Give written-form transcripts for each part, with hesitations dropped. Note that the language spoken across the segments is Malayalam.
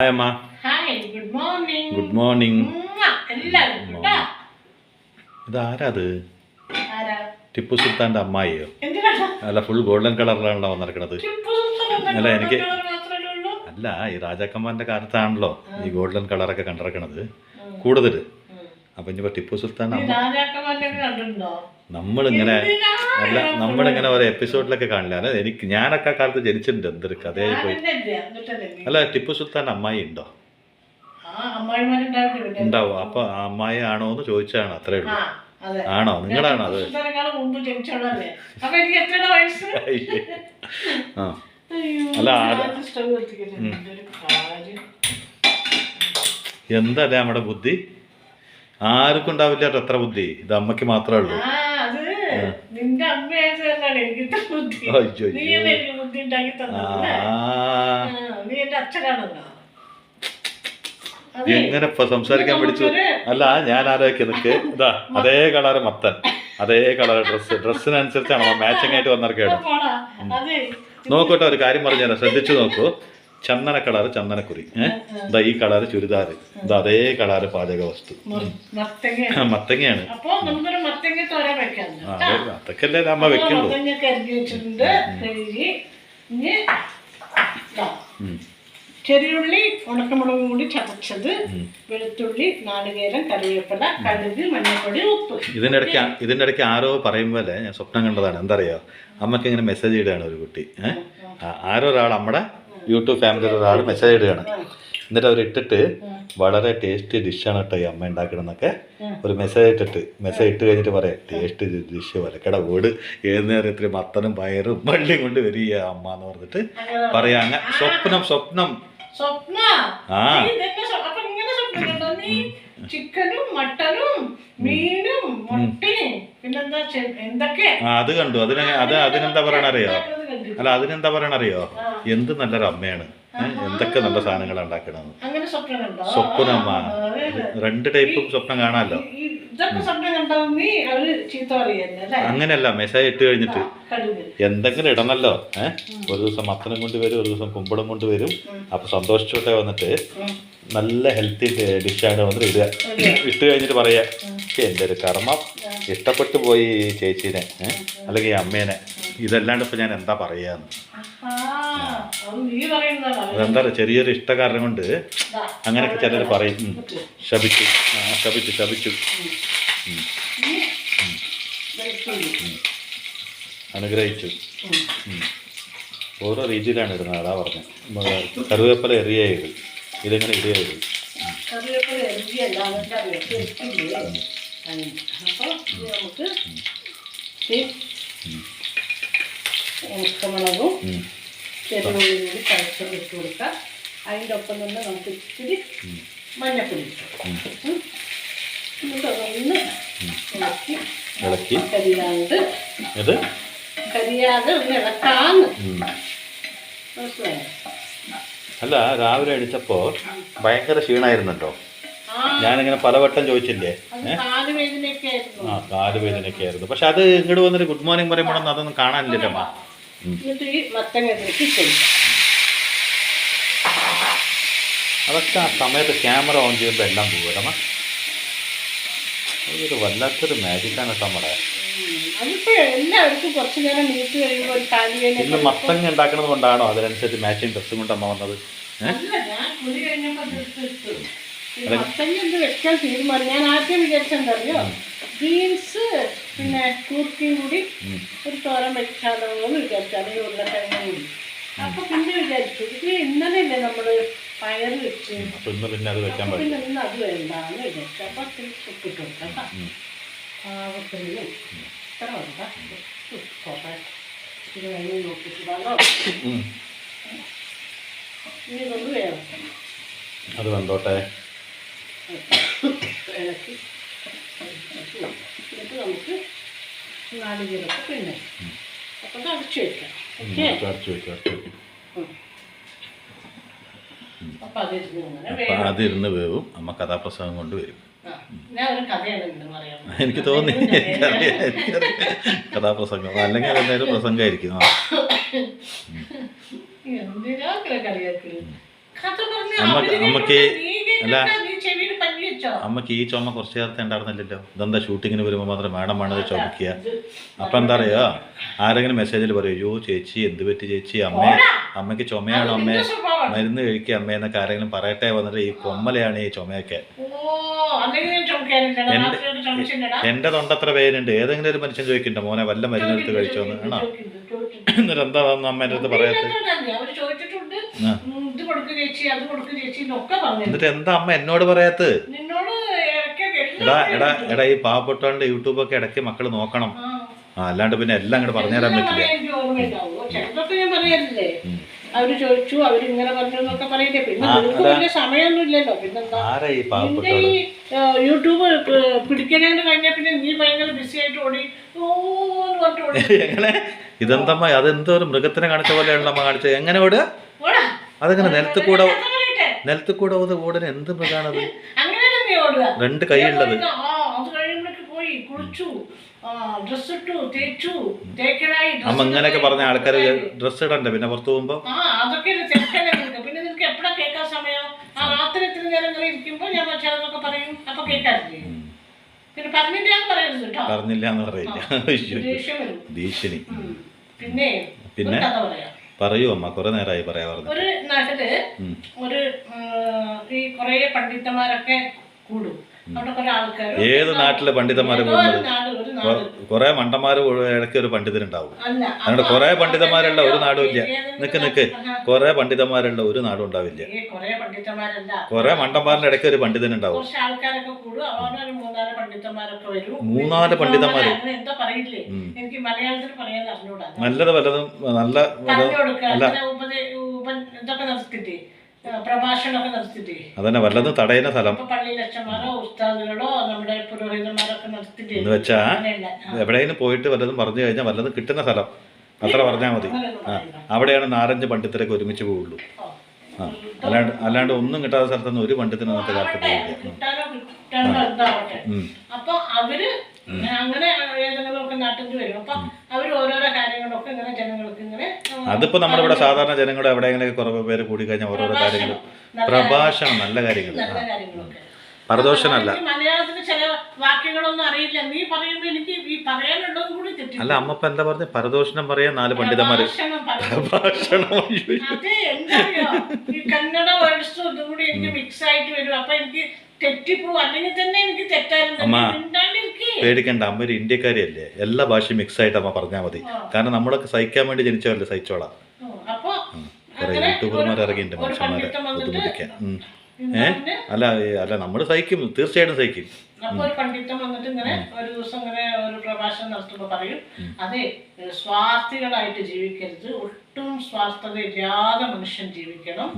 ഹായ് അമ്മ. Hi, good morning. Good morning. എല്ലാവരും കേട്ടോ. ഇതാരാ അത്? ആരാ? ടിപ്പു സുൽത്താൻ്റെ അമ്മായിയോ? എന്തിനാ? അല്ല, ഫുൾ ഗോൾഡൻ കളറിലാണല്ലോ വന്നിരിക്കണത്. ടിപ്പു സുൽത്താൻ അല്ല, എനിക്ക് മാത്രമല്ലേ ഉള്ളൂ? അല്ല, ഈ രാജാക്കന്മാരുടെ കാലത്താണല്ലോ ഈ ഗോൾഡൻ കളറൊക്കെ കണ്ടിരിക്കണത് കൂടുതൽ. അപ്പം ഇനിയിപ്പോൾ ടിപ്പു സുൽത്താൻ നീ രാജാക്കന്മാരുടെ കണ്ടിട്ടുണ്ടോ? നമ്മളിങ്ങനെ എന്തിനാ അല്ല നമ്മളിങ്ങനെ ഒരു എപ്പിസോഡിലൊക്കെ കാണില്ല. അല്ല, ഞാനൊക്കെ ആ കാലത്ത് ജനിച്ചിട്ടുണ്ട്. എന്തൊരു കഥയായി പോയി. അല്ല, ടിപ്പു സുൽത്താൻ അമ്മായി ഉണ്ടോ? ഉണ്ടാവും. അപ്പൊ ആ അമ്മായി ആണോ എന്ന് ചോദിച്ചാണ്. അത്രേ ഉള്ളൂ. ആണോ? നിങ്ങളാണോ അത്? ആ അല്ല എന്തല്ലേ നമ്മുടെ ബുദ്ധി? ആർക്കും ഉണ്ടാവില്ല എത്ര ബുദ്ധി. ഇത് അമ്മയ്ക്ക് മാത്രമേ ഉള്ളൂ. നിന്റെ അമ്മയാണ് എനിക്ക് ബുദ്ധി. നീ എനിക്ക് ബുദ്ധി ഉണ്ടാക്കി നീ എന്റെ അച്ഛനാണല്ലോ. എങ്ങനെ ഇപ്പൊ സംസാരിക്കാൻ പഠിച്ചു? അല്ല, ഞാൻ ആലോചിക്കുക നിനക്ക് ഇതാ അതേ കളറ് മത്തൻ, അതേ കളർ ഡ്രസ്സിനനുസരിച്ചാണ് മാച്ചിങ് ആയിട്ട് വന്നിരിക്കുകയാണ്. നോക്കട്ടെ, ഒരു കാര്യം പറഞ്ഞുതരാം, ശ്രദ്ധിച്ചു നോക്കൂ. ചന്ദന കളറ് ചന്ദനക്കുറി, ഇതാ ഈ കളറ് ചുരിദാർ, ഇതാ അതേ കളറ് പാചക വസ്തു മത്തങ്ങയാണ്. അതൊക്കെ അല്ലേ അമ്മ വെക്കുള്ളൂ. ചെറിയുള്ളി ഉണക്കമുളകും കൂടി ചതച്ചത്, വെളുത്തുള്ളി, നാളികേരം, കറിവേപ്പില, കടുക്, മഞ്ഞൾപ്പൊടി, ഉപ്പ്. ഇതിൻ്റെ ഇടയ്ക്ക് ആരോ പറയുമ്പോലെ ഞാൻ സ്വപ്നം കണ്ടതാണ്. എന്താ അറിയോ, അമ്മക്ക് ഇങ്ങനെ മെസ്സേജ് ഇടുകയാണ് ഒരു കുട്ടി. ആരോ ഒരാൾ നമ്മുടെ യൂട്യൂബ് ഫാമിലിയിൽ ഒരാൾ മെസ്സേജ് ഇടുകയാണ്. എന്നിട്ട് അവർ ഇട്ടിട്ട് വളരെ ടേസ്റ്റ് ഡിഷാണ് കേട്ടോ ഈ അമ്മ ഉണ്ടാക്കണമെന്നൊക്കെ ഒരു മെസ്സേജ് ഇട്ട് കഴിഞ്ഞിട്ട് പറയാം, ടേസ്റ്റ് ഡിഷ് വലക്കട വീട് ഏത് നേരത്തിൽ മത്തനും പയറും വള്ളിയും കൊണ്ട് വരിക അമ്മ എന്ന് പറഞ്ഞിട്ട് പറയാ. സ്വപ്നം ചിക്കനും മട്ടനും മീനും മുട്ടയും പിന്നെന്താ എന്തൊക്കെ അത് കണ്ടു. അതിനെന്താ പറയണറിയോ? അല്ല, അതിനെന്താ പറയണറിയോ? എന്ത് നല്ലൊരു അമ്മയാണ്, എന്തൊക്കെ നല്ല സാധനങ്ങൾ ഉണ്ടാക്കണമെന്ന്. സ്വപ്നമ്മ രണ്ട് ടൈപ്പും സ്വപ്നം കാണാമല്ലോ. അങ്ങനെയല്ല, മെസ്സേജ് ഇട്ട് കഴിഞ്ഞിട്ട് എന്തെങ്കിലും ഇടണല്ലോ. ഒരു ദിവസം മത്തനും കൊണ്ട് വരും, ഒരു ദിവസം കുമ്പളം കൊണ്ട് വരും. അപ്പൊ സന്തോഷിച്ചോട്ടെ വന്നിട്ട് നല്ല ഹെൽത്തി ഡിഷാണ് വന്നിട്ട് ഇടുക. ഇട്ട് കഴിഞ്ഞിട്ട് പറയാ, എൻ്റെ ഒരു കർമ്മം ഇഷ്ടപ്പെട്ടു പോയി ചേച്ചീനെ അല്ലെങ്കിൽ അമ്മേനെ. ഇതല്ലാണ്ട് ഇപ്പൊ ഞാൻ എന്താ പറയാന്ന്. അതെന്താ ചെറിയൊരു ഇഷ്ടകാരണം കൊണ്ട് അങ്ങനെയൊക്കെ ചിലർ പറയും. ശപിച്ചു അനുഗ്രഹിച്ചു. ഓരോ രീതിയിലാണ് ഇടുന്നത്. അതാ പറഞ്ഞത്. കറിവേപ്പില എറിയത്, ഇതെങ്ങനെ ഇടുകയത്. ഉണക്കമുളകും ചെറുപുള്ളിയും കൂടി ചതച്ചത് ഇട്ട് കൊടുക്കാം. അതിൻ്റെ ഒപ്പം തന്നെ നമുക്ക് ഇത്തിരി മഞ്ഞപ്പൊടി എന്നിട്ട് ഒന്ന് ഇളക്കി കരിയാതെ ഒന്ന് ഇളക്കാന്ന്. മനസ്സിലായോ? അല്ല, രാവിലെ അടിച്ചപ്പോ ഭയങ്കര ക്ഷീണമായിരുന്നല്ലോ. ഞാനിങ്ങനെ പലവട്ടം ചോദിച്ചില്ലേ. കാലുവേദനയൊക്കെ ആയിരുന്നു. പക്ഷെ അത് ഇങ്ങോട്ട് വന്നിട്ട് ഗുഡ് മോർണിംഗ് പറയുമ്പോഴൊന്നും അതൊന്നും കാണാനില്ലല്ലോ അമ്മ. അതൊക്കെ ആ സമയത്ത് ക്യാമറ ഓൺ ചെയ്യുമ്പോൾ എല്ലാം പോകണം. അതൊരു വല്ലാത്തൊരു മാജിക്കാണ് നമ്മുടെ. ഇന്ന് മത്തങ്ങ ഉണ്ടാക്കുന്നത് കൊണ്ടാണോ അതിനനുസരിച്ച് മാച്ചിങ് ഡ്രസ്സും കൊണ്ട് അമ്മ വന്നത്? വെക്കാൻ തീരുമാനം ഞാൻ ആദ്യം വിചാരിച്ചെന്തറിയോ, ബീൻസ് പിന്നെ കൂർക്കയും കൂടി ഒരു തോരൻ വെച്ചാലോ എന്ന് വിചാരിച്ചു. അല്ലെങ്കിൽ ഉരുളക്കിഴങ്ങും കൂടി. അപ്പൊ പിന്നെ വിചാരിച്ചു, ഇത് ഇന്നലെയല്ലേ നമ്മള് പയറ് വെച്ച്, പിന്നെ അത് വേണ്ടാന്ന് വിചാരിച്ചു. അപ്പൊ ഒത്തിരി ഉപ്പിട്ട് കൊടുക്കാം. പാവത്തിന് ഇത്ര വേണ്ട, ഇത് കഴിഞ്ഞ് നോക്കിച്ചിടാലോ. ഇനി ഇതൊന്ന് വേണം, അത് കണ്ടോട്ടെ. ഇളക്കി എന്നിട്ട് നമുക്ക് നാളികേരൊക്കെ പിന്നെ അപ്പം അത് അടച്ചു വയ്ക്കാം. അതിരുന്ന് വേവും. അമ്മ കഥാപ്രസംഗം കൊണ്ട് വരും. ഞാൻ ഒരു കഥയാണ് പറയാം. എനിക്ക് തോന്നി കഥാപ്രസംഗം അല്ലെങ്കിൽ അതെന്തായാലും പ്രസംഗമായിരിക്കും. എന്തിനാ കളിയാക്കല്? കഥ പറഞ്ഞ അമ്മക്ക് അല്ല നീ ചെവിയിൽ പഞ്ഞി വെച്ചോ? അമ്മക്ക് ഈ ചുമ കുറച്ച് നേരത്തെ ഉണ്ടായിരുന്നില്ലല്ലോ. ഇതെന്താ ഷൂട്ടിങ്ങിന് വരുമ്പോൾ മാത്രം മാഡം വേണത് ചുമക്കുക. അപ്പം എന്താ പറയുക, ആരെങ്കിലും മെസ്സേജിൽ പറയും, അയ്യോ ചേച്ചി എന്ത് പറ്റി ചേച്ചി, അമ്മയ്ക്ക് ചുമയാണോ അമ്മേ, മരുന്ന് കഴിക്കുക അമ്മ എന്നൊക്കെ ആരെങ്കിലും പറയട്ടെ വന്നിട്ട് ഈ കൊമ്മലയാണ് ഈ ചുമയൊക്കെ. എന്റെ തൊണ്ടത്ര വേദനയുണ്ട്. ഏതെങ്കിലും ഒരു മനുഷ്യൻ ചോദിക്കണ്ട മോനെ വല്ല മരുന്നെടുത്ത് കഴിച്ചോന്ന് ആണോ? എന്നിട്ട് എന്താ അമ്മേൻ്റെ അടുത്ത് പറയാത്ത? എന്നിട്ട് എന്താ അമ്മ എന്നോട് പറയാത്ത? എടാ ഈ പാവപ്പെട്ടവന്റെ യൂട്യൂബൊക്കെ ഇടയ്ക്ക് മക്കള് നോക്കണം. അല്ലാണ്ട് പിന്നെ എല്ലാം അങ്ങോട്ട് പറഞ്ഞുതരാൻ പറ്റില്ല. അവര് ചോദിച്ചു, അവരിങ്ങനെ പറഞ്ഞു എന്നൊക്കെ പറയില്ലേ. പിന്നെ നിനക്ക് വലിയ സമയമൊന്നും ഇല്ലല്ലോ. പിന്നെന്താ ഈ യൂട്യൂബ് പിടിക്കാനായിട്ട് കഴിഞ്ഞാൽ പിന്നെ നീ ഭയങ്കര ബിസി ആയിട്ട് ഓടി ഓടി. എങ്ങനെ ഇതെന്തമ്മ, അതെന്തോ ഒരു മൃഗത്തിനെ കാണിച്ച പോലെയാണല്ലോ അമ്മ കാണിച്ചത്. എങ്ങനെ ഓടുക? അതെങ്ങനെ നിലത്ത് കൂടെ ഓടുന്ന എന്ത് മൃഗാണത്? രണ്ട് കൈയുള്ളത്. പോയി കുളിച്ചു, ഡ്രസ് ഇട്ടു, തേച്ചു, തേക്കലായി. അമ്മ ഇങ്ങനെയൊക്കെ പറഞ്ഞ ആൾക്കാർ ഡ്രസ് ഇടണ്ടേ പിന്നെ പുറത്തു പോകുമ്പോ? അതൊക്കെ പിന്നെ നിനക്ക് എപ്പോഴാ കേൾക്കാൻ സമയം? ആ രാത്രി എത്ര നേരങ്ങളിൽ ഇരിക്കുമ്പോ ഞാൻ മറ്റേതൊക്കെ പറയും. അപ്പൊ കേൾക്കാറില്ലേ? പിന്നെ പറഞ്ഞില്ലാന്ന് പറയരുത് കേട്ടോ. പറഞ്ഞില്ലാന്ന് പറയില്ല. ഭീഷണി. പിന്നെ പിന്നെ പറയൂ അമ്മ, കുറെ നേരമായി പറയാ പറഞ്ഞു. ഒരു നാട്ടില് ഒരു ഈ കൊറേ പണ്ഡിതന്മാരൊക്കെ കൂടും. ഏത് നാട്ടിലെ പണ്ഡിതന്മാര് കൂടുന്നത്? കൊറേ മണ്ടന്മാര് ഇടയ്ക്ക് ഒരു പണ്ഡിതനുണ്ടാവും. അതുകൊണ്ട് കൊറേ പണ്ഡിതന്മാരുള്ള ഒരു നാടും ഇല്ല. നിക്ക് കൊറേ പണ്ഡിതന്മാരുള്ള ഒരു നാടും ഉണ്ടാവില്ല. കൊറേ മണ്ടന്മാരുടെ ഇടയ്ക്ക് ഒരു പണ്ഡിതനുണ്ടാവും. 3-4 പണ്ഡിതന്മാര്. നല്ലത് വല്ലതും നല്ല പ്രഭാഷണമൊക്കെ നടത്തിട്ടേ അതന്നെ വല്ലതും തടയുന്ന സ്ഥലം പള്ളിയിലച്ചന്മാരോ ഉസ്താദുകളോ നമ്മുടെ പുരോഹിതന്മാരൊക്കെ നടത്തിട്ട് എന്ന് വെച്ചാ എവിടെയെങ്കിലും പോയിട്ട് വല്ലതും പറഞ്ഞു കഴിഞ്ഞാൽ വല്ലതും കിട്ടുന്ന സ്ഥലം അത്ര പറഞ്ഞാൽ മതി. അവിടെയാണ് 4-5 പണ്ഡിതരൊക്കെ ഒരുമിച്ച് പോവുള്ളൂ. അല്ലാണ്ട് ഒന്നും കിട്ടാത്ത സ്ഥലത്തൊന്നും ഒരു പണ്ഡിതനും അന്നത്തെ കാലത്ത് പോവില്ല. അപ്പൊ അവര് അങ്ങനെ ഏതെങ്കിലും ഒക്കെ നാട്ടിൽ വരും. അപ്പൊ അവര് ഓരോരോ കാര്യങ്ങളൊക്കെ ഇങ്ങനെ ജനങ്ങൾക്ക് ഇങ്ങനെ. അതിപ്പോ നമ്മളിവിടെ സാധാരണ ജനങ്ങളുടെ എവിടെയെങ്കിലും കുറവ് പേര് കൂടി കഴിഞ്ഞാൽ ഓരോരോ കാര്യങ്ങൾ, പ്രഭാഷണം, നല്ല കാര്യങ്ങളൊക്കെ, പരദോഷനല്ല. മലയാളത്തിൽ ചില വാക്യങ്ങളൊന്നും അറിയില്ല. നീ പറയുമ്പോ എനിക്ക് ഈ പറയാനുള്ളതും കൂടി തെറ്റി. അല്ല അമ്മ ഇപ്പൊ എന്താ പറഞ്ഞ? പരദോഷണം പറയാൻ 4 പണ്ഡിതന്മാര്. അതെ, എന്താ ഈ കന്നഡ വേർഡ്സും ഇതും കൂടി എനിക്ക് മിക്സ് ആയിട്ട് വരും. അപ്പൊ എനിക്ക് തെറ്റിപ്പോവും. അല്ലെങ്കിൽ തന്നെ എനിക്ക് തെറ്റായിരുന്നു. പേടിക്കണ്ട, അമ്മ ഒരു ഇന്ത്യക്കാരിയല്ലേ, എല്ലാ ഭാഷയും മിക്സ് ആയിട്ട് അമ്മ പറഞ്ഞാൽ മതി. കാരണം നമ്മളൊക്കെ സഹിക്കാൻ വേണ്ടി ജനിച്ചവല്ലേ, സഹിച്ചോളാം. കുറെ യൂട്യൂബർമാർ ഇറങ്ങിയിട്ടുണ്ട് മനുഷ്യന്മാരെ ബുദ്ധിമുട്ടിക്കാൻ. അല്ല നമ്മള് സഹിക്കും, തീർച്ചയായിട്ടും സഹിക്കും. അപ്പൊ ഒരു പണ്ഡിതൻ വന്നിട്ട് ഇങ്ങനെ ഒരു ദിവസം ഇങ്ങനെ ഒരു പ്രഭാഷണം നടത്തുമ്പോ പറയും, അതെ സ്വാർത്ഥികളായിട്ട് ജീവിക്കരുത്, ഒട്ടും സ്വാർത്ഥത ഇല്ലാതെ മനുഷ്യൻ ജീവിക്കണം.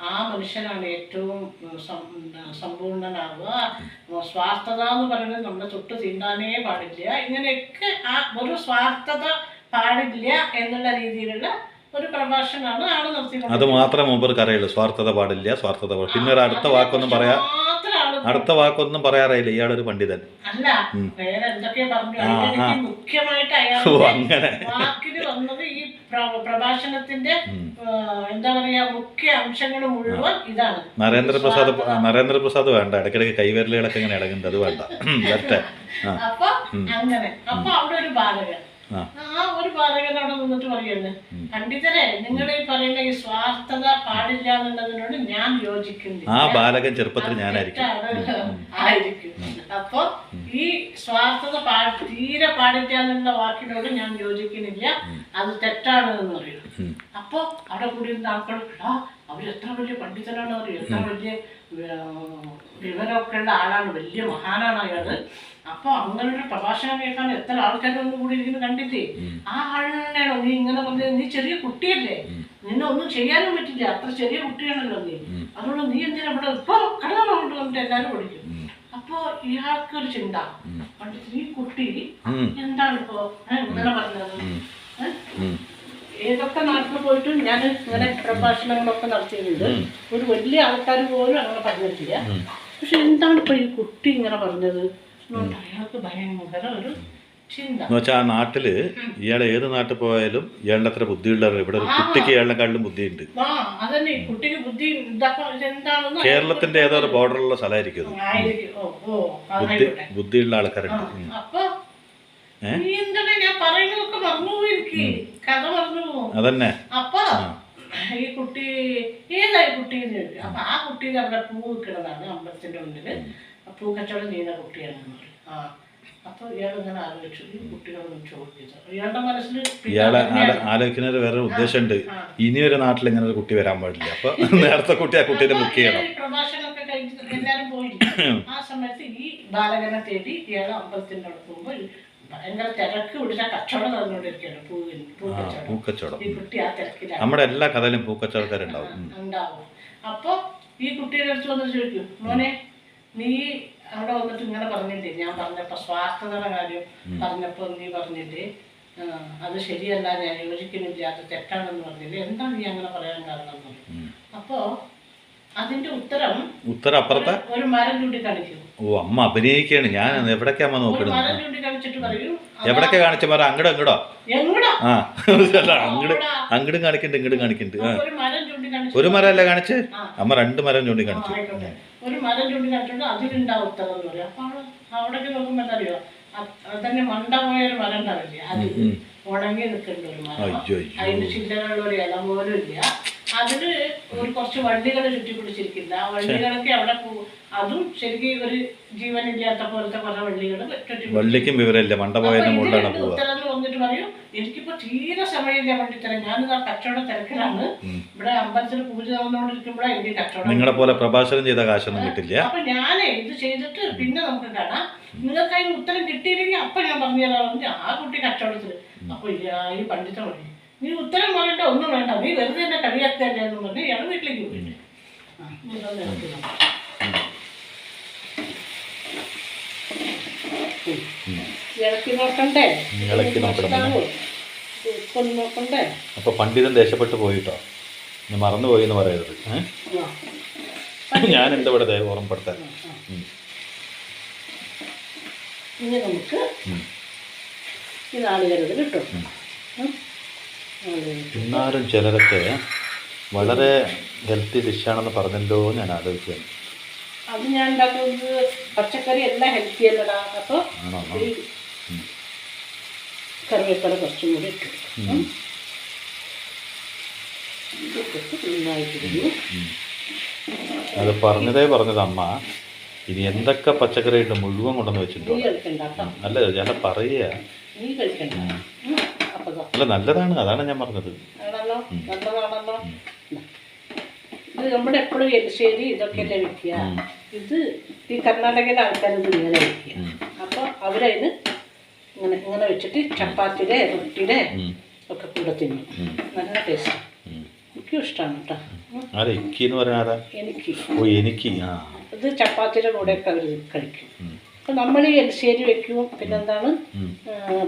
ആ മനുഷ്യനാണ് ഏറ്റവും സമ്പൂർണ്ണനാവുക. സ്വാർത്ഥത എന്ന് പറയുന്നത് നമ്മുടെ തൊട്ട് തീണ്ടാനേ പാടില്ല. ഇങ്ങനെയൊക്കെ ആ ഒരു സ്വാർത്ഥത പാടില്ല എന്നുള്ള രീതിയിലുള്ള ഒരു പ്രഭാഷണമാണ് ആള് നടത്തിയത്. അത് മാത്രമേ മൂപ്പർക്ക് അറിയുള്ളൂ, സ്വാർത്ഥത പാടില്ല, സ്വാർത്ഥത പാടില്ല. പിന്നെ ഒരു അടുത്ത വാക്കൊന്നും പറയാറില്ല ഇയാളൊരു പണ്ഡിതൻ. അല്ല, വേറെ എന്തൊക്കെയാ പറഞ്ഞു. മുഖ്യമായിട്ട് അയാൾ വാക്കിന് വന്നത് ഈ പ്രഭാഷണത്തിന്റെ എന്താ പറയാ മുഖ്യ അംശങ്ങൾ മുഴുവൻ ഇതാണ്. നരേന്ദ്രപ്രസാദ് വേണ്ട, ഇടയ്ക്കിടയ്ക്ക് കൈവിരലുകളൊക്കെ ഇങ്ങനെ ഇടങ്ങുന്നുണ്ട്, അത് വേണ്ട. അപ്പൊ അങ്ങനെ അപ്പൊ അവിടെ ഒരു ബാലകൻ, ആ ഒരു ബാലകൻ അവിടെ നിന്നിട്ട് പറയുന്നത്, പണ്ഡിതരെ നിങ്ങൾ ഈ പറയുന്ന ഈ സ്വാർത്ഥത പാടില്ല എന്നുള്ളതിനോട് ഞാൻ യോജിക്കുന്നില്ല. ആ ബാലകൻ ചെറുപ്പത്തിൽ ഞാനായിരിക്കും. അപ്പൊ ഈ സ്വാർത്ഥത തീരെ പാടില്ല എന്നുള്ള വാക്കിനോട് ഞാൻ യോജിക്കുന്നില്ല, അത് തെറ്റാണ് എന്ന് പറയും. അപ്പൊ അവിടെ കൂടി ആൾക്കാർ അവരെത്ര വലിയ പണ്ഡിതനാണ് പറയും, എത്ര വലിയ വിവരമൊക്കെ ഉള്ള ആളാണ്, വലിയ മഹാനാണ് അയാള്. അപ്പൊ അങ്ങനെ ഒരു പ്രഭാഷണം കേൾക്കാൻ എത്ര ആൾക്കാരൊന്നും കൂടി ഇരിക്കുന്നു കണ്ടില്ലേ? ആ ആളിനാണോ നീ ഇങ്ങനെ പറഞ്ഞത്? നീ ചെറിയ കുട്ടിയല്ലേ, നിന്നെ ഒന്നും ചെയ്യാനും പറ്റില്ല, അത്ര ചെറിയ കുട്ടിയാണല്ലോ നീ, അതുകൊണ്ട് നീ എന്തിനാ ഇവിടെ ഇപ്പൊ കടന്നു കൊണ്ടുവന്നിട്ട് എല്ലാരും പഠിക്കും. അപ്പൊ ഇയാൾക്കൊരു ചിന്ത, ഈ കുട്ടി എന്താണ് ഇപ്പോ ഇങ്ങനെ പറഞ്ഞത്? ഏതൊക്കെ നാട്ടിൽ പോയിട്ടും ഞാൻ ഇങ്ങനെ പ്രഭാഷണങ്ങളൊക്കെ നടത്തിയിട്ടുണ്ട്, ഒരു വലിയ ആൾക്കാർ പോലും അങ്ങനെ പറഞ്ഞിട്ടില്ല. പക്ഷെ എന്താണ് ഇപ്പൊ ഈ കുട്ടി ഇങ്ങനെ പറഞ്ഞത്? അയാൾക്ക് ഭയങ്കര ഒരു ചിന്ത. എന്ന് വെച്ചാൽ ആ നാട്ടില് ഇയാൾ ഏത് നാട്ടിൽ പോയാലും ഇയാളുടെ അത്ര ബുദ്ധിയുള്ളവർ ഇവിടെ ഒരു കുട്ടിക്ക് ഇയാളിനെക്കാളും ബുദ്ധിയുണ്ട്. ആ അതന്നെ ഈ കുട്ടിക്ക് ബുദ്ധി എന്താണെന്ന് കേരളത്തിന്റെ ഏതോ ഒരു ബോർഡറുള്ള സ്ഥലമായിരിക്കും അത്. ആയിരിക്കും. ബുദ്ധിയുള്ള ആൾക്കാരുണ്ട്. അപ്പൊ നീ എന്താ ഞാൻ പറയുന്നതൊക്കെ മറന്നുപോയിരിക്കും, കഥ മറന്നുപോകും. അതന്നെ. അപ്പൊ ഈ കുട്ടി ഏതായി കുട്ടി എന്ന് ചോദിക്കും. അപ്പൊ ആ കുട്ടിക്ക് അവിടെ പൂ വെക്കണതാണ് അമ്പലത്തിന്റെ മുന്നില്, പൂ കച്ചവടം ചെയ്യുന്ന കുട്ടിയാണെന്ന് പറയും. അപ്പൊ ഇയാളിങ്ങനെ ആലോചിച്ചു, ഈ കുട്ടികളൊന്നും ചോദിച്ചു. ഇയാളുടെ മനസ്സിൽ ഇയാളെ ആലോചിക്കുന്നതിന് വേറെ ഉദ്ദേശമുണ്ട്. ഇനിയൊരു നാട്ടിൽ ഇങ്ങനെ ഒരു കുട്ടി വരാൻ പാടില്ല. അപ്പൊ നേരത്തെ കുട്ടി ആ കുട്ടീനെ ബുക്ക് ചെയ്യണം. പ്രഭാഷണമൊക്കെ കഴിഞ്ഞ് എല്ലാരും പോയി. ആ സമയത്ത് ഈ ബാലകനെ തേടി ഇയാൾ അമ്പലത്തിന്റെ അടുത്ത് പോകുമ്പോൾ ഭയങ്കര തിരക്ക് പിടിച്ച കച്ചവടം നടന്നുകൊണ്ടിരിക്കുകയാണ്. പൂക്കച്ചവടം. ഈ കുട്ടി ആ തിരക്കിലാണ്. നമ്മുടെ എല്ലാ കഥയിലും പൂക്കച്ചവടക്കാരുണ്ടാവും. അപ്പൊ ഈ കുട്ടിയുടെ അടുത്ത് വന്ന് ചോദിക്കും, മോനെ നീ അവിടെ വന്നിട്ട് ഇങ്ങനെ പറഞ്ഞില്ലേ, ഞാൻ പറഞ്ഞപ്പോ സ്വാർത്ഥതയുടെ കാര്യം പറഞ്ഞപ്പോ നീ പറഞ്ഞില്ലേ അത് ശരിയല്ല, ഞാൻ യോജിക്കുന്നില്ല, അത് തെറ്റാണെന്ന് പറഞ്ഞില്ലേ, എന്താണ് നീ അങ്ങനെ പറയാൻ കാരണം എന്ന് പറയും. അപ്പോ അതിന്റെ ഉത്തരം അപ്പുറത്തെ ഒരു മരം ചൂണ്ടിക്കാണിക്കും. ഓ അമ്മ അഭിനയിക്കാണ്. ഞാൻ എവിടേക്കാ അമ്മ നോക്കുന്നത്? മരം ചൂണ്ടിക്കാണിച്ചിട്ട് പറയും, എവിടൊക്കെ കാണിച്ച മരം അങ്ങടോ അങ്ങടോ എങ്ങടാ അങ്ങടും കാണിക്കണ്ട് ഇങ്ങടും കാണിക്കണ്ട്. ഒരു മരം ചൂണ്ടിക്കാണിച്ചു. ഒരു മരം അല്ല കാണിച്ച്, അമ്മ 2 മരം ചൂണ്ടിക്കാണിച്ചു. ഒരു മരം ചൂണ്ടിക്കാണിച്ചിട്ട് അതിലുണ്ടാവും ഉത്തരം എന്ന് പറയും. അപ്പൊ അവിടേക്ക് നോക്കുമ്പോ എന്താ അറിയോ, അതന്നെ മണ്ട പോയൊരു മരം ഉണ്ടാവില്ലേ, അത് ഉണങ്ങി നിൽക്കേണ്ട ഒരു മരം, അതിന്റെ ചില്ലകളുള്ള ഒരു ഇല പോലും ഇല്ല. അതില് ഒരു കുറച്ച് വള്ളികൾ ചുറ്റിപ്പിടിച്ചിരിക്കില്ല. ആ വള്ളികളൊക്കെ അവിടെ അതും ശരിക്കും ഒരു ജീവനില്ലാത്ത പോലത്തെ കുറെ വള്ളികൾ വള്ളിക്കും വിവരമില്ല, മണ്ട പോയതിന്റെ മുകളിലാണ് പോവുക. ഉത്തരം വന്നിട്ട് പറയും, എനിക്കിപ്പോ തീരെ സമയമില്ല പണ്ടിത്തരം, ഞാനിത് ആ കച്ചവട തിരക്കിലാണ്, ഇവിടെ അമ്പലത്തിൽ പൂജ നടന്നുകൊണ്ടിരിക്കുമ്പോഴാണ് എനിക്ക് കച്ചവടം. നിങ്ങളെ പോലെ പ്രഭാഷണം ചെയ്ത കാശൊന്നും കിട്ടില്ല. അപ്പൊ ഞാനേ ഇത് ചെയ്തിട്ട് പിന്നെ നമുക്ക് കാണാം, നിങ്ങൾക്ക് അതിന് ഉത്തരം കിട്ടിയില്ലെങ്കിൽ അപ്പൊ ഞാൻ പറഞ്ഞു തരാമെന്ന് ആ കുട്ടി കച്ചവടത്തില്. അപ്പൊ ഈ പണ്ടിത്ത പറയും, നീ ഉത്തരം പറയണ്ട, ഒന്നും വേണ്ട, നീ വെറുതെ എന്നെ കളിയാക്കല്ലേ എന്ന് പറഞ്ഞ് ഇയാൾ വീട്ടിലേക്ക് പോയിട്ട് ഇളക്കി നോക്കണ്ടേ, നോക്കണ്ടേ. അപ്പൊ പണ്ഡിതൻ ദേഷ്യപ്പെട്ട് പോയിട്ടോ, ഞാൻ മറന്നുപോയി എന്ന് പറയരുത്. ഞാൻ എന്താ ഇവിടെ ഓർമ്മപ്പെടുത്താൻ. ഇനി നമുക്ക് ഈ നാളികേരത്തിൽ കിട്ടും. എന്നാലും ചിലരൊക്കെ വളരെ ഹെൽത്തി ഡിഷാണെന്ന് പറഞ്ഞല്ലോ, ഞാൻ ആലോചിക്കുകയാണ്. അത് ഞാൻ ഉണ്ടാക്കുന്നത് പച്ചക്കറി എല്ലാം ഹെൽത്തി അല്ലടാ. അപ്പോൾ ഈ കറിവേപ്പില കുറച്ചും കൂടി ഇട്ടു നന്നായിട്ടിരുന്നു. അത് പറഞ്ഞത് അമ്മ. ഇനി എന്തൊക്കെ പച്ചക്കറി ഉണ്ട് മുഴുവൻ കൊണ്ടുവന്ന് വെച്ചിട്ടുണ്ട്. അല്ല ഞാൻ പറയുക, അല്ല നല്ലതാണ്, അതാണ് ഞാൻ പറഞ്ഞത്. നല്ലതാണല്ലോ. ഇത് നമ്മുടെ എപ്പോഴും എലിശ്ശേരി ഇതൊക്കെയല്ലേ വെക്കുക. ഇത് ഈ കർണാടകയിലെ ആൾക്കാർ ഇത് ഇങ്ങനെ വെക്കുക. അപ്പോൾ അവരതിന് ഇങ്ങനെ വെച്ചിട്ട് ചപ്പാത്തിയുടെ റൊട്ടിയുടെ ഒക്കെ കൂടെ തിന്നും. നല്ല ടേസ്റ്റ്. എനിക്കും ഇഷ്ടമാണ് കേട്ടോ. എനിക്ക് ഇത് ചപ്പാത്തിയുടെ കൂടെയൊക്കെ അവർ കഴിക്കും. അപ്പം നമ്മൾ ഈ എലിശ്ശേരി വെക്കും, പിന്നെന്താണ്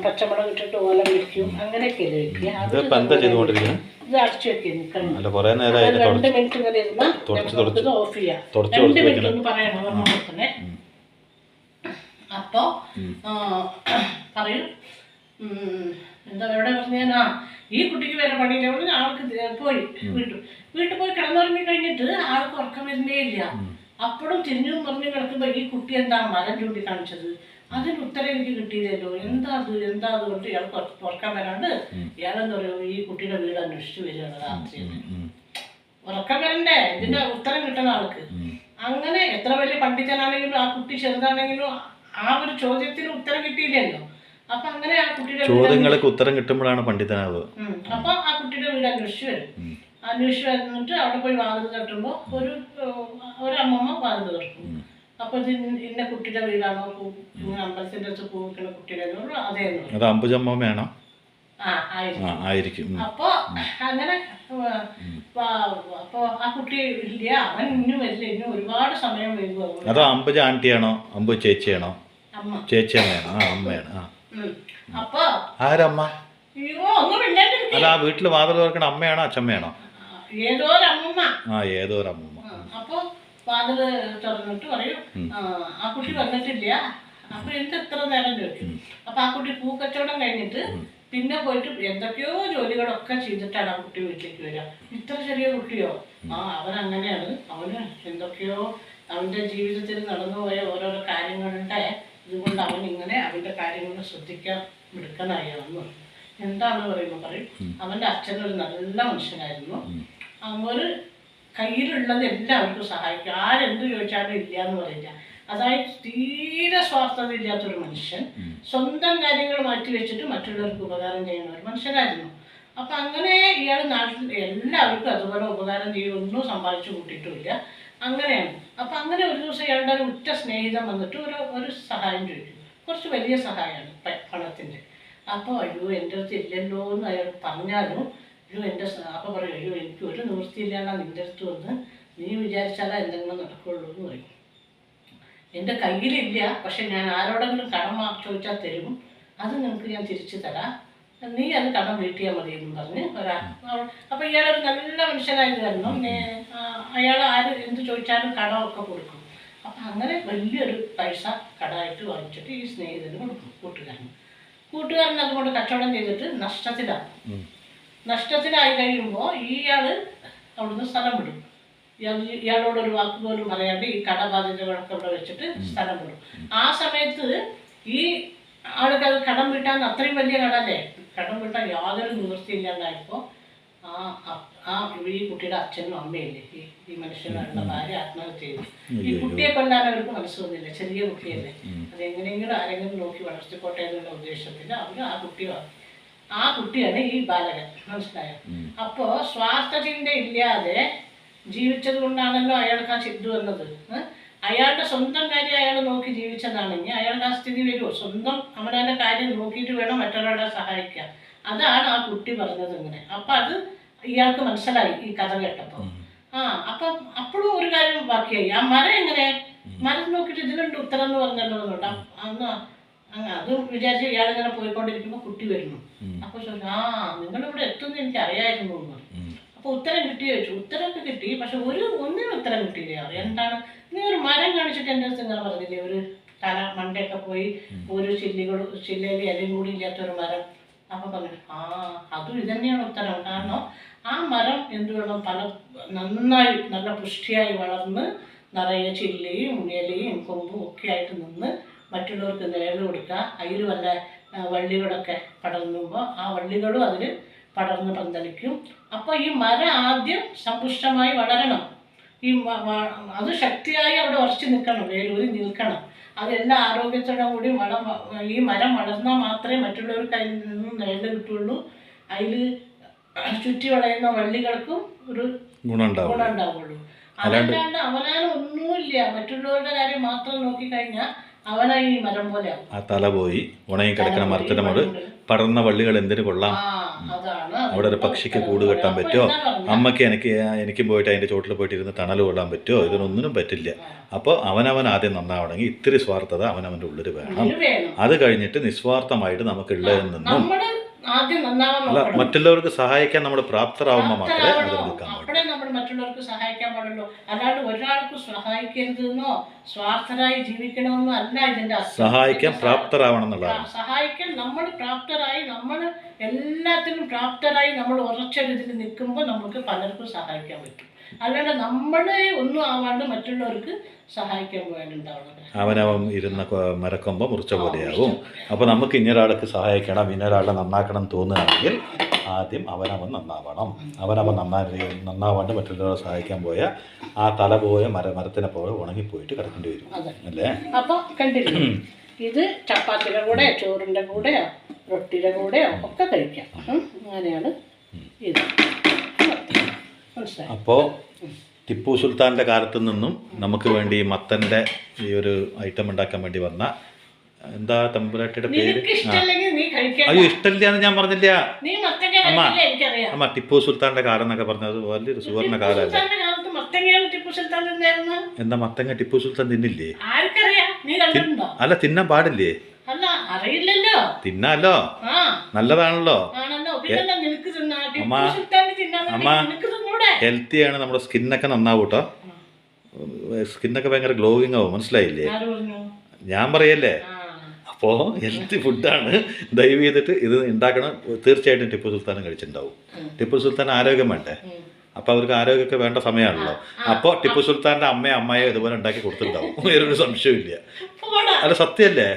പച്ചമുളക് ഇട്ടിട്ട് ഓല വെക്കും, അങ്ങനെയൊക്കെയല്ലേ വെക്കുക. ഇത് അടച്ചു വെക്കുന്നു. 2 മിനിറ്റ് ഇങ്ങനെ ഇരുന്നാൽ ഇത് ഓഫ് ചെയ്യാം. 2 മിനിറ്റ് ഒന്ന് പറയണം തന്നെ. അപ്പോൾ പറയും, എന്താ എവിടെ പറഞ്ഞാൽ ഈ കുട്ടിക്ക് വേറെ പണിയില്ല, ആൾക്ക് പോയി വീട്ടിൽ പോയി കിടന്നുറങ്ങി കഴിഞ്ഞിട്ട് ആൾക്ക് ഉറക്കം വരുന്നേ ഇല്ല. അപ്പോഴും തിരിഞ്ഞും പറഞ്ഞു കിടക്കുമ്പോൾ ഈ കുട്ടി എന്താ മരം ചൂണ്ടിക്കാണിച്ചത്, അതിന് ഉത്തരം എനിക്ക് കിട്ടിയില്ലല്ലോ, എന്താ കൊണ്ട് ഇയാൾ ഉറക്കാൻ വരാണ്ട് ഇയാളെന്താ പറയുക, ഈ കുട്ടിയുടെ വീട് അന്വേഷിച്ച് വരികയാണ് രാത്രി. ഉറക്കം വരണ്ടേ, ഇതിന്റെ ഉത്തരം കിട്ടുന്ന ആൾക്ക്. അങ്ങനെ എത്ര വലിയ പണ്ഡിതനാണെങ്കിലും ആ കുട്ടി ചെറുതാണെങ്കിലും ആ ഒരു ചോദ്യത്തിന് ഉത്തരം കിട്ടിയില്ലല്ലോ. അപ്പൊ അങ്ങനെ ആ കുട്ടിയുടെ ചോദ്യങ്ങൾക്ക് ഉത്തരം കിട്ടുമ്പോഴാണ് പണ്ഡിതനാവുക. അപ്പൊ ആ കുട്ടിയുടെ വീട് അന്വേഷിച്ച് വരും. അന്വേഷിച്ച് വന്നിട്ട് അവിടെ പോയി വാതിൽ തട്ടുമ്പോൾ ഒരു അമ്മമ്മ വാതിൽ തുറക്കും. അപ്പൊ ഇത് ഇന്ന കുട്ടിയുടെ വീടാണോ, അമ്പലത്തിന്റെ അടുത്ത് പൂവിക്കുന്ന കുട്ടിയുടെ അതേന്ന് അമ്പുജമ്മയാണോ? അപ്പൊ അങ്ങനെ അപ്പൊ ആ കുട്ടി ഇല്ല, അവൻ ഇന്നും വരില്ല, ഇന്നും ഒരുപാട് സമയം വൈകും. അതോ അമ്പുജ ആന്റിയാണോ അമ്പു ചേച്ചിയാണോ? ചേച്ചിയമ്മയാണോ? അമ്മയാണ്. അപ്പൊ ആരമ്മ? അല്ല ആ വീട്ടില് വാതിൽ തുറക്കണ അമ്മയാണോ അച്ഛമ്മയാണോ? ഏതോ ഒരു അമ്മമ്മ. ഏതോ ഒരു അമ്മമ്മ. അപ്പൊ വാതില് തുറന്നിട്ട് പറയും, ആ കുട്ടി വന്നിട്ടില്ല, അപ്പൊ എന്ത് എത്ര നേരം ചോദിക്കും. അപ്പൊ ആ കുട്ടി പൂക്കച്ചവടം കഴിഞ്ഞിട്ട് പിന്നെ പോയിട്ട് എന്തൊക്കെയോ ജോലികളൊക്കെ ചെയ്തിട്ടാണ് ആ കുട്ടി വീട്ടിലേക്ക് വരിക. ഇത്ര ചെറിയ കുട്ടിയോ? അവൻ അങ്ങനെയാണ്, അവന് എന്തൊക്കെയോ അവന്റെ ജീവിതത്തിൽ നടന്നുപോയ ഓരോരോ കാര്യങ്ങളുടെ ഇതുകൊണ്ട് അവൻ ഇങ്ങനെ അവന്റെ കാര്യങ്ങൾ ശ്രദ്ധിക്കാൻ മിടുക്കനായി വന്നു. എന്താണ് പറയുമ്പോൾ പറയും, അവന്റെ അച്ഛനൊരു നല്ല മനുഷ്യനായിരുന്നു. അവർ കയ്യിലുള്ളത് എല്ലാവർക്കും സഹായിക്കും, ആരെന്ത് ചോദിച്ചാലും ഇല്ല എന്ന് പറയില്ല. അതായത് തീരെ സ്വാർത്ഥത ഇല്ലാത്തൊരു മനുഷ്യൻ, സ്വന്തം കാര്യങ്ങൾ മാറ്റി വെച്ചിട്ട് മറ്റുള്ളവർക്ക് ഉപകാരം ചെയ്യുന്ന ഒരു മനുഷ്യനായിരുന്നു. അപ്പം അങ്ങനെ ഇയാൾ നാട്ടിൽ എല്ലാവർക്കും അതുപോലെ ഉപകാരം ഒന്നും സമ്പാദിച്ചു കൂട്ടിയിട്ടുമില്ല. അങ്ങനെയാണ്. അപ്പം അങ്ങനെ ഒരു ദിവസം ഇയാളുടെ ഒരു ഉറ്റ സ്നേഹിതം വന്നിട്ട് ഒരു സഹായം ചോദിക്കും. കുറച്ച് വലിയ സഹായമാണ് പണത്തിൻ്റെ. അപ്പോൾ അയ്യോ എൻ്റെ അടുത്ത് ഇല്ലല്ലോ എന്ന് അയാൾ പറഞ്ഞാലും അയ്യോ എൻ്റെ അപ്പം പറയും, അയ്യോ എനിക്ക് ഒരു നിവൃത്തിയില്ലാണ്ടാ നിൻ്റെ അടുത്ത് വന്ന്, നീ വിചാരിച്ചാലേ എന്തെങ്കിലും നടക്കുള്ളൂ എന്ന് പറയും. എൻ്റെ കയ്യിലില്ല, പക്ഷെ ഞാൻ ആരോടെങ്കിലും കടം ചോദിച്ചാൽ തരും, അത് നിനക്ക് ഞാൻ തിരിച്ചു തരാം, നീ അത് കടം വീട്ടിയാൽ മതി എന്ന് പറഞ്ഞ് അപ്പം ഇയാളൊരു നല്ല മനുഷ്യനായത് കാരണം അയാൾ ആര് എന്ത് ചോദിച്ചാലും കടമൊക്കെ കൊടുക്കും. അപ്പം അങ്ങനെ വലിയൊരു പൈസ കടമായിട്ട് വാങ്ങിച്ചിട്ട് ഈ സ്നേഹിതന് കൊടുക്കും കൂട്ടുകാരൻ അതുകൊണ്ട് കച്ചവടം ചെയ്തിട്ട് നഷ്ടത്തിലായി കഴിയുമ്പോൾ ഇയാൾ അവിടുന്ന് സ്ഥലം വിടും. ഇയാളോടൊരു വാക്ക് പോലും പറയാണ്ട് ഈ കടബാധ്യതകളൊക്കെ ഇവിടെ വെച്ചിട്ട് സ്ഥലം വിടും. ആ സമയത്ത് ഈ ആൾക്ക് അത് കടം വീട്ടാൻ അത്രയും വലിയ കടല്ലേ, കടം വീട്ടാൻ യാതൊരു നിവൃത്തിയില്ലാണ്ടായപ്പോൾ ഈ കുട്ടിയുടെ അച്ഛനും അമ്മയില്ലേ, ഈ മനുഷ്യനുള്ള ഭാര്യ ആത്മഹത്യ ചെയ്തു. ഈ കുട്ടിയെ കൊല്ലാൻ അവർക്ക് മനസ്സ് വന്നില്ല, ചെറിയ കുട്ടിയല്ലേ, അതെങ്ങനെയെങ്കിലും ആരെങ്കിലും നോക്കി വളർത്തിക്കോട്ടെ എന്നുള്ള ഉദ്ദേശത്തിൽ അവർ ആ കുട്ടിയാണ് ഈ ബാലകൻ, മനസ്സിലായോ? അപ്പോൾ സ്വാർത്ഥചിന്ത ഇല്ലാതെ ജീവിച്ചത് കൊണ്ടാണല്ലോ അയാൾക്ക് ആ ചിന്ത വന്നത്. അയാളുടെ സ്വന്തം കാര്യം അയാൾ നോക്കി ജീവിച്ചതാണെങ്കിൽ അയാളുടെ ആ സ്ഥിതി വരുമോ? സ്വന്തം അവനവൻ്റെ കാര്യം നോക്കിയിട്ട് വേണം മറ്റൊരാളെ സഹായിക്കാൻ. അതാണ് ആ കുട്ടി പറഞ്ഞത് ഇങ്ങനെ. അപ്പം അത് ഇയാൾക്ക് മനസ്സിലായി ഈ കഥ കേട്ടപ്പോൾ. അപ്പം അപ്പോഴും ഒരു കാര്യം ബാക്കിയായി, ആ മരം എങ്ങനെ, മരം നോക്കിയിട്ട് ഇതിനുണ്ട് ഉത്തരം എന്ന് പറഞ്ഞല്ലോ എന്നുണ്ട്. അന്ന് അത് വിചാരിച്ച് ഇയാളിങ്ങനെ പോയിക്കൊണ്ടിരിക്കുമ്പോൾ കുട്ടി വരുന്നു. അപ്പോൾ ചോദിച്ചു, നിങ്ങളിവിടെ എത്തുമെന്ന് എനിക്ക് അറിയായിരുന്നു എന്ന് പറഞ്ഞു. അപ്പോൾ ഉത്തരം കിട്ടിയോ ചോദിച്ചു. ഉത്തരമൊക്കെ കിട്ടി, പക്ഷെ ഒന്നിനും ഉത്തരം കിട്ടിയില്ല. എന്താണ്, നീ ഒരു മരം കാണിച്ചിട്ട് എൻ്റെ അടുത്ത് ഇങ്ങനെ പറഞ്ഞില്ലേ, ഒരു തല മണ്ടയൊക്കെ പോയി ഒരു ചില്ലയിൽ ഇലയും കൂടി ഇല്ലാത്തൊരു മരം. അപ്പോൾ പറഞ്ഞു, അതും ഇതന്നെയാണ് ഉത്തരം. കാരണം ആ മരം എന്ത് വേണം, നന്നായി നല്ല പുഷ്ടിയായി വളർന്ന് നിറയെ ചില്ലയും ഇലയും കൊമ്പും ഒക്കെ ആയിട്ട് നിന്ന് മറ്റുള്ളവർക്ക് നിഴൽ കൊടുക്കുക. അതിൽ വല്ല വള്ളികളൊക്കെ പടർന്നുമ്പോൾ ആ വള്ളികളും അതിൽ പടർന്ന് പന്തലിക്കും. അപ്പോൾ ഈ മരം ആദ്യം സമ്പുഷ്ടമായി വളരണം, അത് ശക്തിയായി അവിടെ ഉറച്ചു നിൽക്കണം, വേരൂരി നിൽക്കണം. അതെല്ലാം ആരോഗ്യത്തോടെ കൂടി ഈ മരം വളർന്നാൽ മാത്രമേ മറ്റുള്ളവർക്ക് അതിൽ നിന്നും നിഴൽ കിട്ടുള്ളൂ. അതിൽ ചുറ്റി വളയുന്ന വള്ളികൾക്കും ഒരു ഗുണം ഉണ്ടാവുള്ളൂ. അതല്ലാണ്ട് അവനാലും ഒന്നുമില്ല, മറ്റുള്ളവരുടെ കാര്യം മാത്രം നോക്കിക്കഴിഞ്ഞാൽ അവനായി ഈ മരം പോലെ ആ തല പോയി ഉണങ്ങി കിടക്കുന്ന മരത്തിനോട് പടർന്ന വള്ളികൾ എന്തിനു കൊള്ളാം? അവിടെ ഒരു പക്ഷിക്ക് കൂട് കെട്ടാൻ പറ്റുമോ? അമ്മയ്ക്ക് എനിക്കും പോയിട്ട് അതിൻ്റെ ചോട്ടിൽ പോയിട്ട് ഇരുന്ന് തണൽ കൊള്ളാൻ പറ്റുമോ? ഇതിനൊന്നിനും പറ്റില്ല. അപ്പോൾ അവനവൻ ആദ്യം നന്നാവണമെങ്കിൽ ഇത്തിരി സ്വാർത്ഥത അവനവൻ്റെ ഉള്ളിൽ വേണം. അത് കഴിഞ്ഞിട്ട് നിസ്വാർത്ഥമായിട്ട് നമുക്കുള്ളതിൽ നിന്നും അല്ല, മറ്റുള്ളവർക്ക് സഹായിക്കാൻ നമ്മൾ പ്രാപ്തരാകുമ്പോൾ മാത്രമേ അത് നിൽക്കാൻ പാടുള്ളൂ. നമ്മൾ മറ്റുള്ളവർക്ക് സഹായിക്കാൻ പാടുള്ളൂ. അല്ലാണ്ട് ഒരാൾക്ക് സഹായിക്കരുതെന്നോ സ്വാർത്ഥരായി ജീവിക്കണമെന്നോ അല്ല ഇതിന്റെ സഹായിക്കാൻ പ്രാപ്തരാവണം എന്നുള്ളതാണ്. സഹായിക്കാൻ നമ്മൾ പ്രാപ്തരായി, നമ്മൾ എല്ലാത്തിനും പ്രാപ്തരായി നമ്മൾ ഉറച്ചൊരിതിൽ നിൽക്കുമ്പോൾ നമുക്ക് പലർക്കും സഹായിക്കാൻ പറ്റും. അല്ലാണ്ട് നമ്മളെ ഒന്നും ആവാണ്ട് മറ്റുള്ളവർക്ക് സഹായിക്കാൻ പോയാലുണ്ടാവുന്നത് അവനവൻ ഇരുന്ന മരക്കൊമ്പ മുറിച്ച പോലെയാവും. അപ്പോൾ നമുക്ക് ഇന്നൊരാൾക്ക് സഹായിക്കണം, ഇന്നൊരാളെ നന്നാക്കണം തോന്നുകയാണെങ്കിൽ ആദ്യം അവനവൻ നന്നാവണം. അവനവൻ നന്നാവാണ്ട് മറ്റുള്ളവരെ സഹായിക്കാൻ പോയാൽ ആ തല പോയ മരത്തിനെ പോലെ ഉണങ്ങിപ്പോയിട്ട് കിടക്കേണ്ടി വരും അല്ലേ? അപ്പോൾ കണ്ടില്ലേ, ഇത് ചപ്പാത്തിയുടെ കൂടെ ചോറിൻ്റെ കൂടെയോ റൊട്ടിയുടെ കൂടെയോ ഒക്കെ കഴിക്കാം. അങ്ങനെയാണ് ഇത്. അപ്പോൾ ടിപ്പു സുൽത്താൻ്റെ കാലത്ത് നിന്നും നമുക്ക് വേണ്ടി മത്തൻ്റെ ഈ ഒരു ഐറ്റം ഉണ്ടാക്കാൻ വേണ്ടി വന്ന എന്താ തമ്പുരാട്ടിയുടെ പേര്? അയ്യോ ഇഷ്ടമില്ല എന്ന് ഞാൻ പറഞ്ഞില്ല അമ്മ. ടിപ്പു സുൽത്താൻ്റെ കാലം എന്നൊക്കെ പറഞ്ഞത് വലിയൊരു സുവർണ്ണ കാലമല്ലേ? എന്താ മത്തങ്ങ ടിപ്പു സുൽത്താൻ തിന്നില്ലേ? അല്ല, തിന്നാൻ പാടില്ലേ? തിന്നാലോ, നല്ലതാണല്ലോ അമ്മ. ഹെൽത്തിയാണ്, നമ്മുടെ സ്കിന്നൊക്കെ നന്നാവും കേട്ടോ. സ്കിന്നൊക്കെ ഭയങ്കര ഗ്ലോയിങ് ആവും, മനസ്സിലായില്ലേ? ഞാൻ പറയല്ലേ? അപ്പോൾ ഹെൽത്തി ഫുഡാണ്. ദയവ് ചെയ്തിട്ട് ഇത് ഉണ്ടാക്കണം. തീർച്ചയായിട്ടും ടിപ്പു സുൽത്താനും കഴിച്ചിട്ടുണ്ടാവും. ടിപ്പു സുൽത്താൻ ആരോഗ്യം വേണ്ടേ? അപ്പോൾ അവർക്ക് ആരോഗ്യമൊക്കെ വേണ്ട സമയമാണല്ലോ. അപ്പോൾ ടിപ്പു സുൽത്താൻ്റെ അമ്മയോ ഇതുപോലെ ഉണ്ടാക്കി കൊടുത്തിട്ടുണ്ടാവും. വേറൊരു സംശയമില്ല. അല്ല, സത്യമല്ലേ?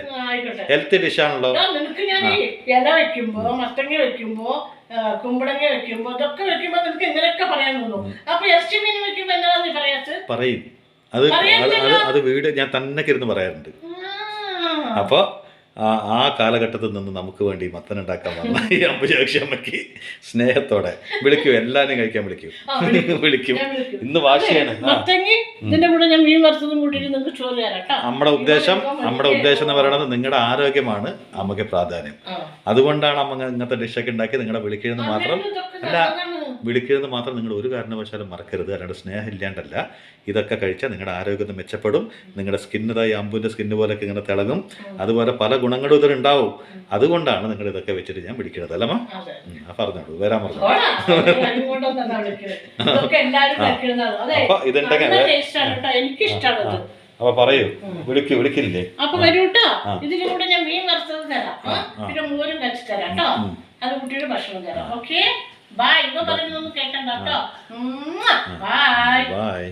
ഹെൽത്തി ഡിഷാണല്ലോ. നിനക്ക് ഞാൻ ഈ ഇല വെക്കുമ്പോ, മത്തങ്ങ വെക്കുമ്പോ, കുമ്പളങ്ങ വെക്കുമ്പോ, ഇതൊക്കെ വെക്കുമ്പോ നിനക്ക് എങ്ങനെയൊക്കെ പറയാൻ തോന്നും. അപ്പൊ ഇറച്ചി മീൻ വെക്കുമ്പോ എന്താ നീ പറയാത്ത? പറയും. അത് വീട് ഞാൻ തന്നെ ഇരുന്ന് പറയാറുണ്ട്. അപ്പോൾ ആ കാലഘട്ടത്തിൽ നിന്ന് നമുക്ക് വേണ്ടി മത്തനുണ്ടാക്കാൻ വന്ന ഈ അമ്പുജാക്ഷി അമ്മയ്ക്ക് സ്നേഹത്തോടെ വിളിക്കൂ. എല്ലാവരും കഴിക്കാൻ വിളിക്കും. ഇന്ന് വാശിയാണ്. ഇതിന്റെ കൂടെ ഞാൻ മീൻ വറുത്തതും കൂട്ടിയിട്ട് നിങ്ങൾക്ക് ചോറ് തരാം. നമ്മുടെ ഉദ്ദേശം എന്ന് പറയുന്നത് നിങ്ങളുടെ ആരോഗ്യമാണ് അമ്മയ്ക്ക് പ്രാധാന്യം. അതുകൊണ്ടാണ് അമ്മ ഇങ്ങനത്തെ ഡിഷൊക്കെ ഉണ്ടാക്കി നിങ്ങളെ വിളിക്കുന്നത് മാത്രം. വിളിക്കുന്നത് മാത്രം നിങ്ങൾ ഒരു കാരണവശാലും മറക്കരുത്. അല്ലാണ്ട് സ്നേഹം ഇല്ലാണ്ടല്ല. ഇതൊക്കെ കഴിച്ചാൽ നിങ്ങളുടെ ആരോഗ്യം മെച്ചപ്പെടും. നിങ്ങളുടെ സ്കിന്നിതായി അമ്പുവിൻ്റെ സ്കിന്ന് പോലെയൊക്കെ ഇങ്ങനെ തിളങ്ങും. അതുപോലെ പല ഗുണങ്ങളും ഇതിലുണ്ടാവും. അതുകൊണ്ടാണ് നിങ്ങൾ ഇതൊക്കെ വെച്ചിട്ട് ഞാൻ പിടിക്കുന്നത്. അല്ലമ്മ? പറഞ്ഞോളൂ, വരാൻ പറഞ്ഞു. അപ്പൊ ഇതുണ്ടെങ്കിൽ അപ്പൊ പറയൂ, വിളിക്കില്ലേ? അപ്പൊ വരൂട്ടോ. ഇതിന്റെ കൂടെ ഞാൻ മീൻ വറുത്തത് തരാം, പിന്നെ മോരും കഴിച്ചു തരാം കേട്ടോ. അത് കുട്ടിയുടെ ഭക്ഷണം തരാം. Okay, bye. ഇപ്പൊ പറയുന്നൊന്നും കേൾക്കണ്ട കേട്ടോ. ബൈ.